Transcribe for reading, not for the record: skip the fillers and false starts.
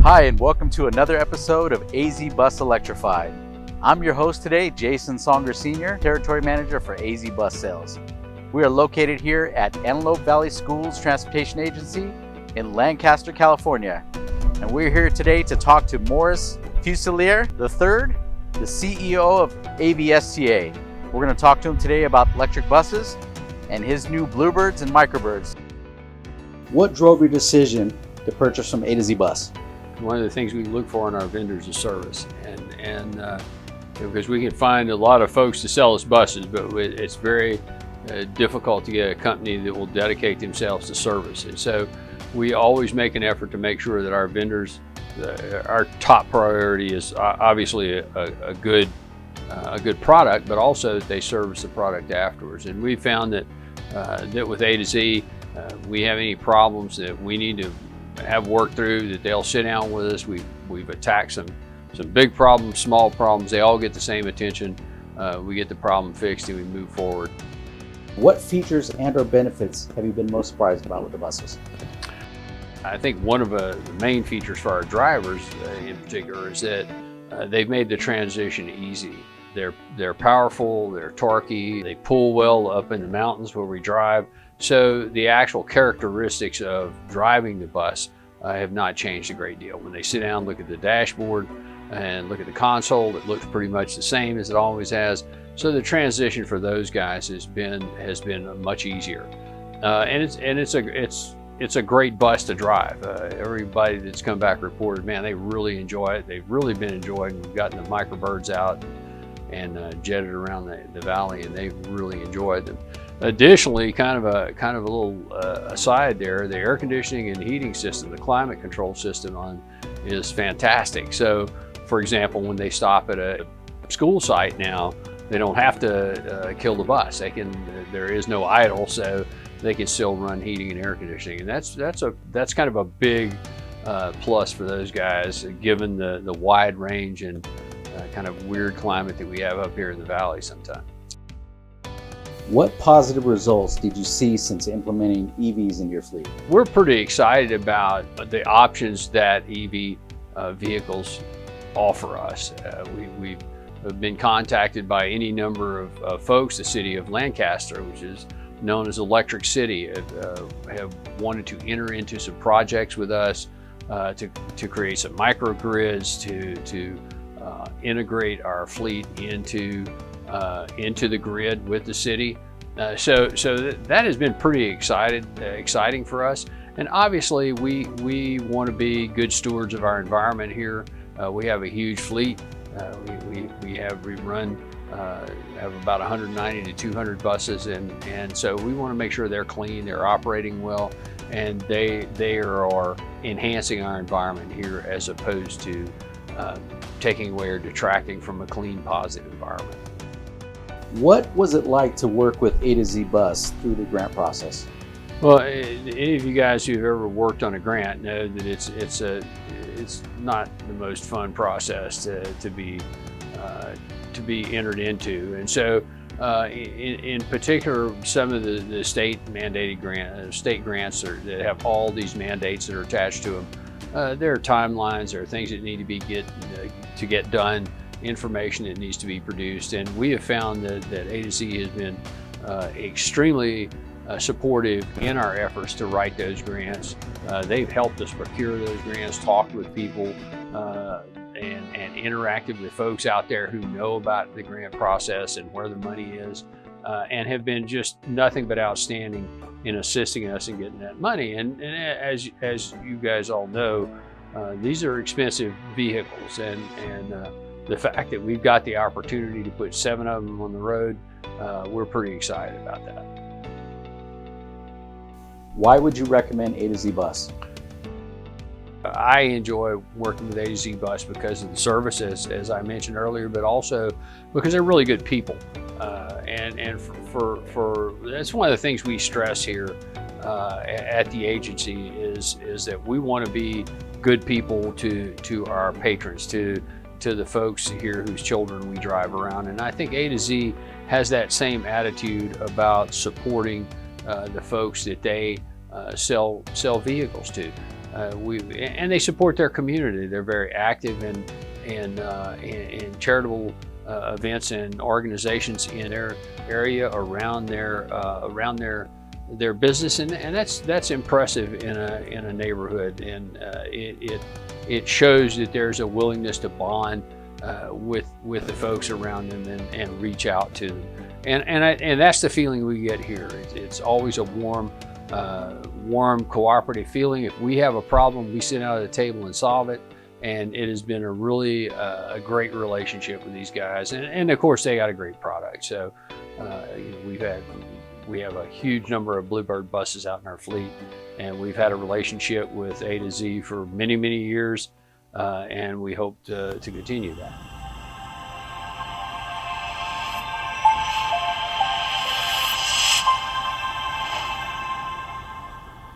Hi, and welcome to another episode of AZ Bus Electrified. I'm your host today, Jason Songer Sr., Territory Manager for AZ Bus Sales. We are located here at Antelope Valley Schools Transportation Agency in Lancaster, California. And we're here today to talk to Morris Fuselier III, the CEO of AVSTA. We're going to talk to him today about electric buses and his new Bluebirds and Microbirds. What drove your decision to purchase from A to Z Bus? One of the things we look for in our vendors is service, and because we can find a lot of folks to sell us buses, but it's very difficult to get a company that will dedicate themselves to service. And so we always make an effort to make sure that our vendors, our top priority is obviously a good product, but also that they service the product afterwards. And we found that with A to Z, we have any problems that we need to have worked through, that they'll sit down with us. We've attacked some big problems, small problems. They all get the same attention. We get the problem fixed and we move forward. What features and/or benefits have you been most surprised about with the buses? I think one of the main features for our drivers in particular is that they've made the transition easy. They're powerful, they're torquey, they pull well up in the mountains where we drive. So the actual characteristics of driving the bus have not changed a great deal. When they sit down, look at the dashboard and look at the console, it looks pretty much the same as it always has. So the transition for those guys has been much easier. And it's a great bus to drive. Everybody that's come back reported, man, they really enjoy it. They've really been enjoying. We've gotten the Microbirds out and jetted around the valley, and they've really enjoyed them. Additionally, kind of a little aside there, the air conditioning and heating system, the climate control system is fantastic. So, for example, when they stop at a school site now, they don't have to kill the bus. There is no idle, so they can still run heating and air conditioning, and that's kind of a big plus for those guys, given the wide range and kind of weird climate that we have up here in the valley sometimes. What positive results did you see since implementing EVs in your fleet? We're pretty excited about the options that EV vehicles offer us. We've been contacted by any number of folks. The city of Lancaster, which is known as Electric City, have wanted to enter into some projects with us to create some microgrids, to integrate our fleet into the grid with the city. So that has been pretty exciting for us. And obviously we want to be good stewards of our environment here. We have a huge fleet. We have about 190 to 200 buses, and so we want to make sure they're clean, they're operating well, and they are enhancing our environment here as opposed to taking away or detracting from a clean, positive environment. What was it like to work with A to Z Bus through the grant process? Well, any of you guys who've ever worked on a grant know that it's not the most fun process to be entered into, and so in particular, some of the state mandated state grants that have all these mandates that are attached to them. There are timelines, there are things that need to get done, information that needs to be produced, and we have found that A to Z has been extremely supportive in our efforts to write those grants. They've helped us procure those grants, talked with people, and interacted with folks out there who know about the grant process and where the money is, and have been just nothing but outstanding in assisting us in getting that money. And as you guys all know, these are expensive vehicles, and the fact that we've got the opportunity to put 7 of them on the road, we're pretty excited about that. Why would you recommend A to Z Bus? I enjoy working with A to Z Bus because of the service, as I mentioned earlier, but also because they're really good people. And for that's one of the things we stress here at the agency is that we want to be good people to our patrons, to the folks here whose children we drive around. And I think A to Z has that same attitude about supporting the folks that they sell vehicles to. and they support their community. They're very active in charitable events and organizations in their area around their business, and that's impressive in a neighborhood, and it shows that there's a willingness to bond with the folks around them and reach out to them, and that's the feeling we get here. It's always a warm, cooperative feeling. If we have a problem, we sit down at the table and solve it. And it has been a really a great relationship with these guys, and of course they got a great product. So we have a huge number of Bluebird buses out in our fleet, and we've had a relationship with A to Z for many years, and we hope to continue that.